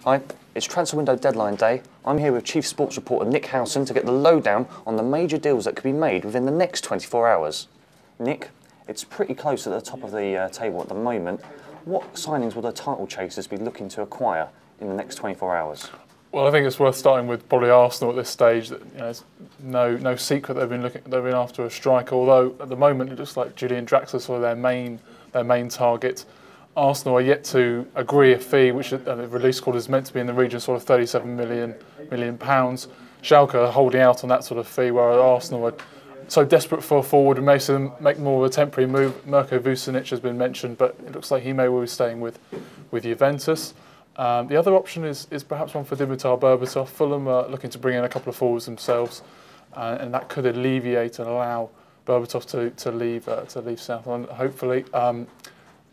Hi, it's transfer window deadline day. I'm here with Chief Sports Reporter Nick Howson to get the lowdown on the major deals that could be made within the next 24 hours. Nick, it's pretty close at the top of the table at the moment. What signings will the title chasers be looking to acquire in the next 24 hours? Well, I think it's worth starting with probably Arsenal at this stage. That, it's no secret they've been after a striker. Although at the moment it looks like Julian Draxler's sort of their main target. Arsenal are yet to agree a fee, which the release call is meant to be in the region of sort of 37 million pounds. Schalke are holding out on that sort of fee, whereas Arsenal are so desperate for a forward and may see them make more of a temporary move. Mirko Vucinic has been mentioned, but it looks like he may well be staying with Juventus. The other option is perhaps one for Dimitar Berbatov. Fulham are looking to bring in a couple of forwards themselves, and that could alleviate and allow Berbatov to leave Southampton, hopefully.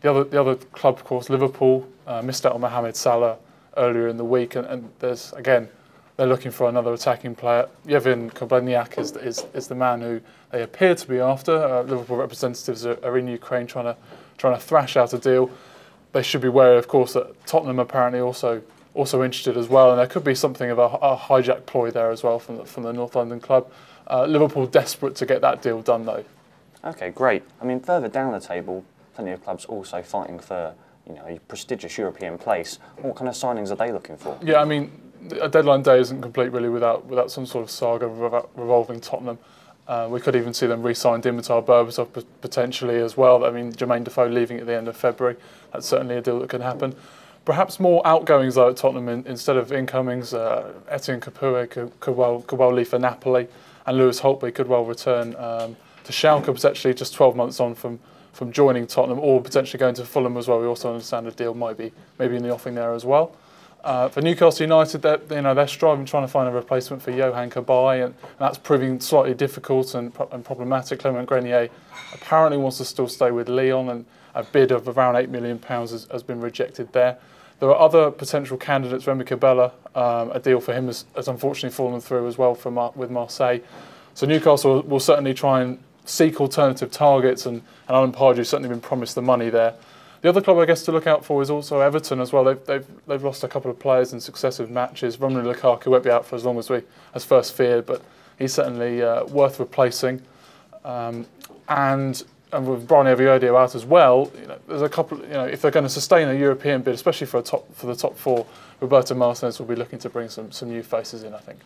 The other club, of course, Liverpool, missed out on Mohamed Salah earlier in the week, and there's again they're looking for another attacking player. Yevhen Kobleniak is the man who they appear to be after. Liverpool representatives are in Ukraine trying to thrash out a deal. They should be wary, of course, that Tottenham apparently also interested as well, and there could be something of a hijack ploy there as well from the North London club. Liverpool desperate to get that deal done though. Okay, great. I mean, further down the table, plenty of clubs also fighting for a prestigious European place. What kind of signings are they looking for? Yeah, I mean, a deadline day isn't complete really without some sort of saga revolving Tottenham. We could even see them re-sign Dimitar Berbatov potentially as well. I mean, Jermaine Defoe leaving at the end of February. That's certainly a deal that could happen. Perhaps more outgoings though at Tottenham instead of incomings. Etienne Capoue could well leave for Napoli, and Lewis Holtby could well return to Schalke, potentially just 12 months on from joining Tottenham, or potentially going to Fulham as well. We also understand a deal might be maybe in the offing there as well. For Newcastle United, they're striving trying to find a replacement for Johan Cabaye, and that's proving slightly difficult and problematic. Clement Grenier apparently wants to still stay with Lyon, and a bid of around £8 million has been rejected there. There are other potential candidates. Remy Cabella, a deal for him has unfortunately fallen through as well with Marseille. So Newcastle will certainly try and seek alternative targets, and Alan Pardew's certainly been promised the money there. The other club I guess to look out for is also Everton as well. They've lost a couple of players in successive matches. Romelu Lukaku won't be out for as long as first feared, but he's certainly worth replacing. And with Brian Oviedo out as well, there's a couple. If they're going to sustain a European bid, especially for the top four, Roberto Martinez will be looking to bring some new faces in, I think.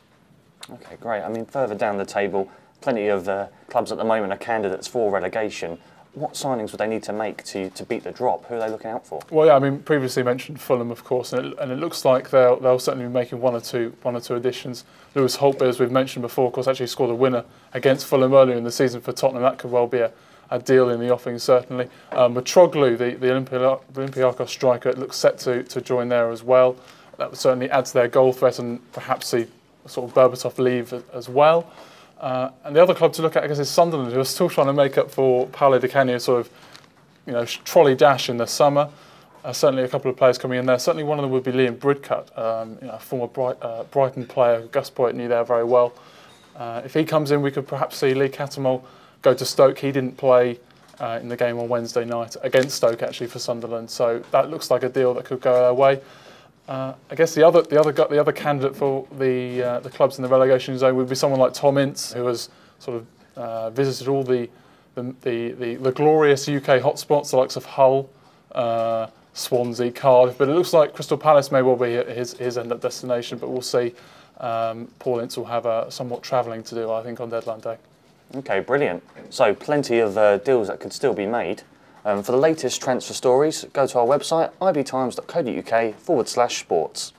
Okay, great. I mean, further down the table, plenty of clubs at the moment are candidates for relegation. What signings would they need to make to beat the drop? Who are they looking out for? Well, yeah, I mean, previously mentioned Fulham, of course, and it looks like they'll certainly be making one or two additions. Lewis Holtby, as we've mentioned before, of course, actually scored a winner against Fulham earlier in the season for Tottenham. That could well be a deal in the offing, certainly. Mitroglou, the Olympiacos striker, looks set to join there as well. That would certainly add to their goal threat and perhaps see sort of Berbatov leave as well. And the other club to look at, I guess, is Sunderland, who are still trying to make up for Paolo Di Canio's sort of, trolley dash in the summer. Certainly a couple of players coming in there. Certainly one of them would be Liam Bridcut, a former Brighton player who Gus Poyet knew there very well. If he comes in, we could perhaps see Lee Cattermole go to Stoke. He didn't play in the game on Wednesday night against Stoke, actually, for Sunderland. So that looks like a deal that could go their way. I guess the other candidate for the clubs in the relegation zone would be someone like Tom Ince, who has sort of visited all the glorious UK hotspots, the likes of Hull, Swansea, Cardiff. But it looks like Crystal Palace may well be his end-up destination. But we'll see. Paul Ince will have somewhat travelling to do, I think, on deadline day. Okay, brilliant. So plenty of deals that could still be made. For the latest transfer stories, go to our website, ibtimes.co.uk/sports.